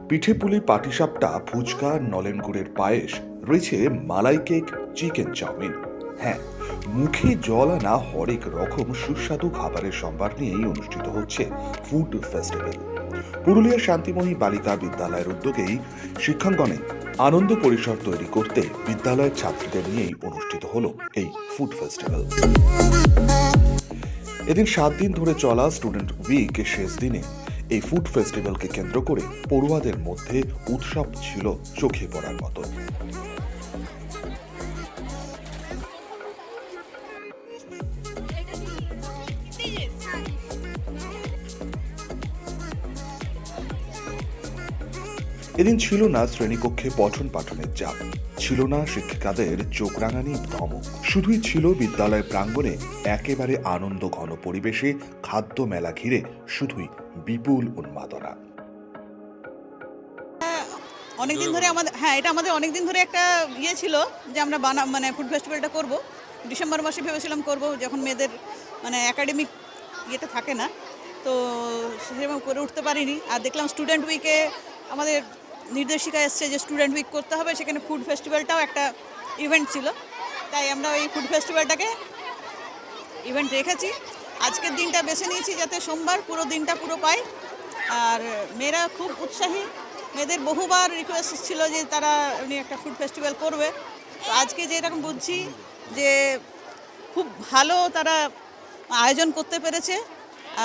পিঠে পুলি পাটিসাপটা, ফুচকা, নলেন গুড়ের পায়েস, রয়েছে মালাই কেক, চিকেন চাউমিন। হ্যাঁ, মুখে জল আনা হরেক রকম সুস্বাদু খাবারের সম্ভার নিয়েই অনুষ্ঠিত হচ্ছে ফুড ফেস্টিভ্যাল। পুরুলিয়া শান্তিময়ী বালিকা বিদ্যালয়ের উদ্যোগেই শিক্ষাঙ্গনে আনন্দ পরিসর তৈরি করতে বিদ্যালয়ের ছাত্রীদের নিয়েই অনুষ্ঠিত হলো এই ফুড ফেস্টিভ্যাল। এদিন 7 দিন ধরে চলা স্টুডেন্ট উইক শেষ দিনে এই ফুড ফেস্টিভ্যালকে কেন্দ্র করে পড়ুয়াদের মধ্যে উৎসব ছিল চোখে পড়ার মতো। এদিন ছিল না শ্রেণীকক্ষে পঠন পাঠনের চাপ, ছিল না শিক্ষিকাদের চোখ রাঙানি ধমক, শুধুই ছিল বিদ্যালয়ের প্রাঙ্গণে একেবারে আনন্দ ঘন পরিবেশে খাদ্য মেলা ঘিরে শুধুই বিপুল উন্মাদনা। অনেকদিন ধরে এটা আমাদের অনেকদিন ধরে একটা ছিল যে আমরা ফুড ফেস্টিভ্যালটা করব। ডিসেম্বর মাসে ভেবেছিলাম করব, যখন মেয়েদের একাডেমিক ইয়েটা থাকে না, তো সেরকম করে উঠতে পারিনি। আর দেখলাম স্টুডেন্ট উইকে আমাদের নির্দেশিকা এসছে যে স্টুডেন্ট উইক করতে হবে, সেখানে ফুড ফেস্টিভ্যালটাও একটা ইভেন্ট ছিল, তাই আমরা ওই ফুড ফেস্টিভ্যালটাকে ইভেন্ট রেখেছি। আজকের দিনটা বেছে নিয়েছি যাতে সোমবার পুরো দিনটা পুরো পাই। আর মেয়েরা খুব উৎসাহী, মেয়েদের বহুবার রিকোয়েস্ট ছিল যে তারা উনি একটা ফুড ফেস্টিভ্যাল করবে। তো আজকে যেরকম বুঝছি যে খুব ভালো তারা আয়োজন করতে পেরেছে,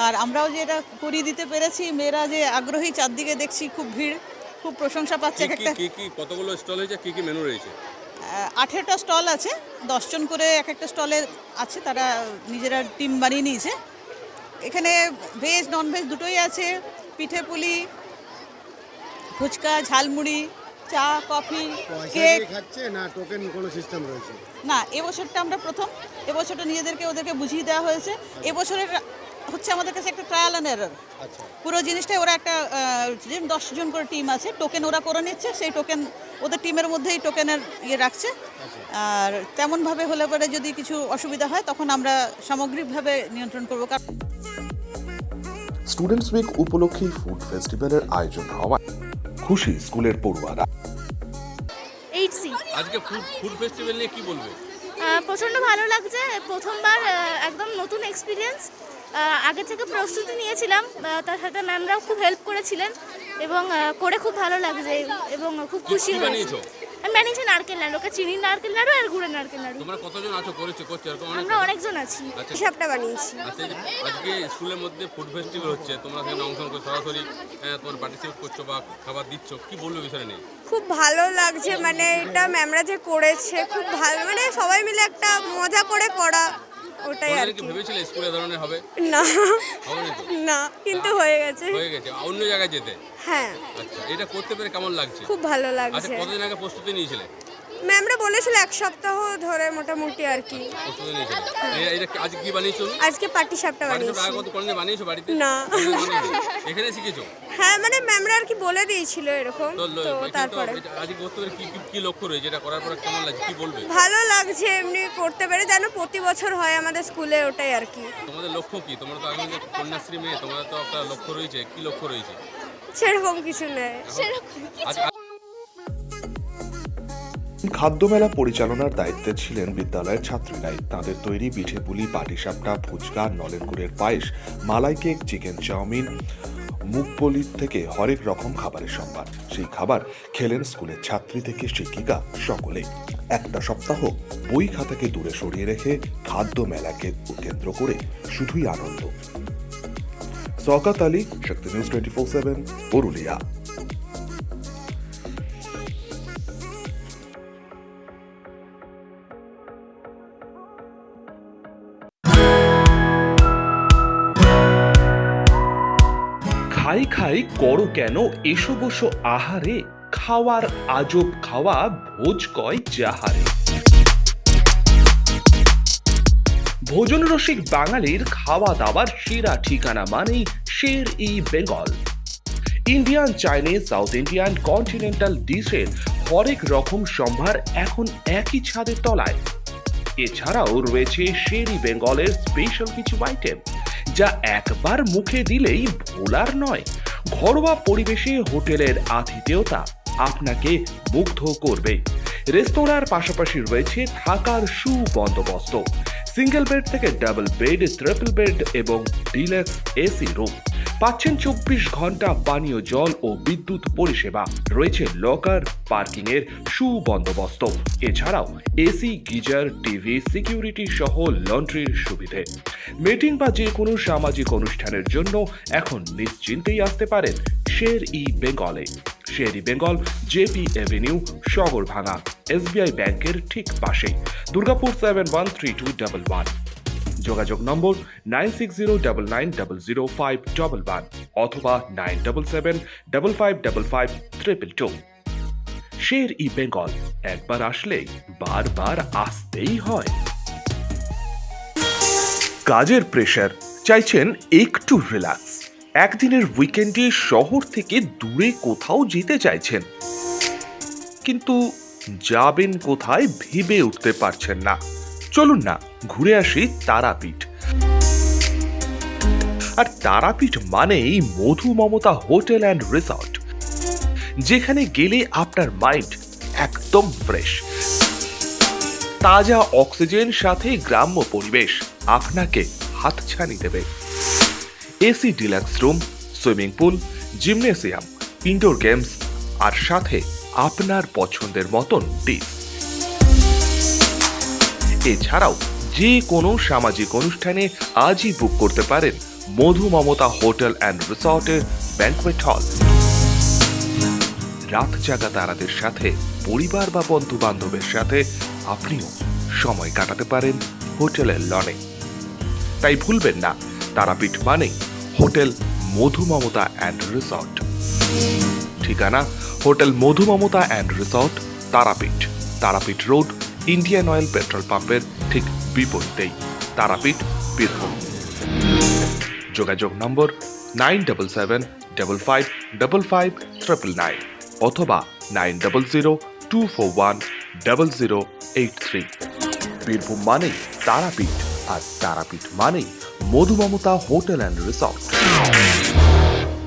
আর আমরাও যে এটা করিয়ে দিতে পেরেছি। মেয়েরা যে আগ্রহী, চারদিকে দেখছি খুব ভিড়, খুব প্রশংসা পাচ্ছে। কতগুলো স্টল হয়েছে, কি কি মেনু রয়েছে? 18টা স্টল আছে, 10 জন করে এক একটা স্টলে আছে, তারা নিজেরা টিম বানিয়ে নিয়েছে। এখানে ভেজ নন ভেজ দুটোই আছে, পিঠে পুলি, ফুচকা, ঝালমুড়ি, চা, কফি, কেক। খাচ্ছে না টোকেন কোনো সিস্টেম রয়েছে? না, এবছরটা আমরা প্রথম, এবছরটা ওদেরকে বুঝিয়ে দেওয়া হয়েছে। এবছরের হচ্ছে আমাদের কাছে একটা ট্রায়াল অ্যান্ড এরর। পুরো জিনিসটাই ওরা একটা 10 জন করে টিম আছে, টোকেন ওরা করে নিচ্ছে, সেই টোকেন ওদের টিমের মধ্যেই টোকেনের রাখছে। আর তেমনভাবে হলে পরে যদি কিছু অসুবিধা হয় তখন আমরা সামগ্রিকভাবে নিয়ন্ত্রণ করবো। স্টুডেন্টস উইক উপলক্ষে ফুড ফেস্টিভ্যালের আয়োজন হওয়া খুশি স্কুলের পড়ুয়ারা। আজকে ফুড ফেস্টিভ্যাল নিয়ে কি বলবে? প্রচণ্ড ভালো লাগছে, প্রথমবার একদম নতুন এক্সপিরিয়েন্স। আগে থেকে প্রস্তুতি নিয়েছিলাম, তার সাথে ম্যামরাও খুব হেল্প করেছিলেন এবং করে খুব ভালো লাগছে এবং খুব খুশি হয়েছি। আমি বানিয়েছি নারকেল নাড়ু, ওকে চিনি নারকেল নাড়ু আর গুড়ের নারকেল নাড়ু। তোমরা কতজন আছো করছো? আমরা অনেকজন আছি, হিসাবটা বানিয়েছি। আজকে স্কুলের মধ্যে ফুড ফেস্টিভ্যাল হচ্ছে, তোমরা সেখানে অংশগ্রহণ করে সরাসরি তোমার পার্টিসিপেট করছো বা খাবার দিচ্ছ, কি বলবে বিষয় নিয়ে? খুব ভালো লাগছে, এটা ম্যামরা যে করেছে খুব ভালো, সবাই মিলে একটা মজা করে করা, ওটাই আর কি। ভেবেছিলে স্কুলে ধরনের হবে? না না, কিন্তু হয়ে গেছে। অন্য জায়গায় যেতে? হ্যাঁ। আচ্ছা, এটা করতে পেরে কেমন লাগছে? খুব ভালো লাগছে। আচ্ছা, কতদিন আগে প্রস্তুতি নিয়েছিলে? ম্যামরা বলেছিল 1 সপ্তাহ ধরে মোটামুটি আর কি প্রস্তুতি নিয়েছিলে। এটা আজকে কি বানিয়েছো? আজকে পাটিসাপটা বানিয়েছি। কোনদিন বানিয়েছো বাড়িতে? না। এখানে শিখেছো? হ্যাঁ, ম্যামরা আর কি বলে দিয়েছিল এরকম, তো তারপরে আজকে করতে পেরে কি লক্ষ্য রয়েছে? এটা করার পর কেমন লাগছে, কি বলবে? ভালো লাগছে, এমনি করতে পেরে, যেন প্রতি বছর হয় আমাদের স্কুলে, ওটাই আর কি। তোমাদের লক্ষ্য কি? তোমরা তো এখন কন্যাশ্রী মেয়ে, তোমাদের তো একটা লক্ষ্য রয়েছে, কি লক্ষ্য রয়েছে? সেরকম কিছু নেই। খাদ্য মেলা পরিচালনার দায়িত্বে ছিলেন বিদ্যালয়ের ছাত্রীরাই। তাদের তৈরি পিঠে পুলি, পাটিসাপটা, ফুচকা, নলেন গুড়ের পায়েস, মালাই কেক, চিকেন চাউমিন, মুগপলি থেকে হরেক রকম খাবারের সম্ভার। সেই খাবার খেলেন স্কুলের ছাত্রী থেকে শিক্ষিকা সকলে। একটা সপ্তাহ বই খাতাকে দূরে সরিয়ে রেখে খাদ্য মেলাকে কেন্দ্র করে শুধুই আনন্দ। শওকত আলী, শক্তি নিউজ 24/7, পুরুলিয়া। খাই খাই করো কেন এসো বসো আহারে, খাওয়ার আজব খাওয়া ভোজ কয় যাহারে। ভোজন রসিক বাঙালির খাওয়া দাওয়ার সেরা ঠিকানা মানেই Sher-e Bengal. Indian, Chinese, South Indian, continental ডিশের হরেক রকম সম্ভার এখন একই ছাদের তলায়। এছাড়াও রয়েছে শের-ই বেঙ্গলের স্পেশাল কিছু আইটেম, যা একবার মুখে দিলেই ভোলার নয়। ঘরোয়া পরিবেশে হোটেলের আতিথেয়তা আপনাকে মুগ্ধ করবে। রেস্তোরাঁর পাশাপাশি রয়েছে থাকার সুবন্দোবস্ত, সিঙ্গেল বেড থেকে ডাবল বেড, ট্রিপল বেড এবং ডিলাক্স এসি রুম। পাচ্ছেন 24 ঘন্টা পানীয় জল ও বিদ্যুৎ পরিষেবা, রয়েছে লকার, পার্কিং এর সুবন্দোবস্ত। এছাড়াও এসি, গিজার, টিভি, সিকিউরিটি সহ লন্ড্রির সুবিধে। মিটিং বা যে কোনো সামাজিক অনুষ্ঠানের জন্য এখন নিশ্চিন্তেই আসতে পারেন শের-ই বেঙ্গলে। Sher e Bengal, JP Avenue, Sagarbhanga, SBI ব্যাংকের ঠিক পাশেই, দুর্গাপুর 713211। যোগাযোগ নম্বর 9609900511 অথবা 9775555222। শের-ই বেঙ্গল, একবার আসলে বারবার আসতেই হয়। কাজের প্রেশার, চাইছেন একটু রিল্যাক্স, একদিনের উইকেন্ডে শহর থেকে দূরে কোথাও যেতে চাইছেন, কিন্তু যাবেন কোথায় ভেবে উঠতে পারছেন না। চলুন না ঘুরে আসি তারাপীঠ। আর তারাপীঠ মানেই মধু মমতা হোটেল অ্যান্ড রিসর্ট, যেখানে গেলে আপনার মাইন্ড একদম ফ্রেশ। তাজা অক্সিজেন সাথে গ্রাম্য পরিবেশ আপনাকে হাতছানি দেবে। AC deluxe room, swimming pool, gymnasium, indoor games আর সাথে আপনার পছন্দের মতন ডিশ। এছাড়াও যে কোনো সামাজিক অনুষ্ঠানে আজই বুক করতে পারেন মধু মমতা হোটেল অ্যান্ড রিসর্টের ব্যাংকুয়েট হল। রাত জাগা তারাদের সাথে, পরিবার বা বন্ধু বান্ধবের সাথে আপনিও সময় কাটাতে পারেন হোটেলের লনে। তাই ভুলবেন না, তারাপীঠ মানে hotel Madhu Mamata and resort. ঠিকানা hotel Madhu Mamata and resort, Tarapith, Tarapith road, Indian oil petrol পাম্পের ঠিক বিপরীতেই, তারাপীঠ, বীরভূম। যোগাযোগ নম্বর 9775555999 অথবা 9002410083। বীরভূম মানেই তারাপীঠ, আর তারাপীঠ মানেই মধু মমতা হোটেল অ্যান্ড রিসর্ট।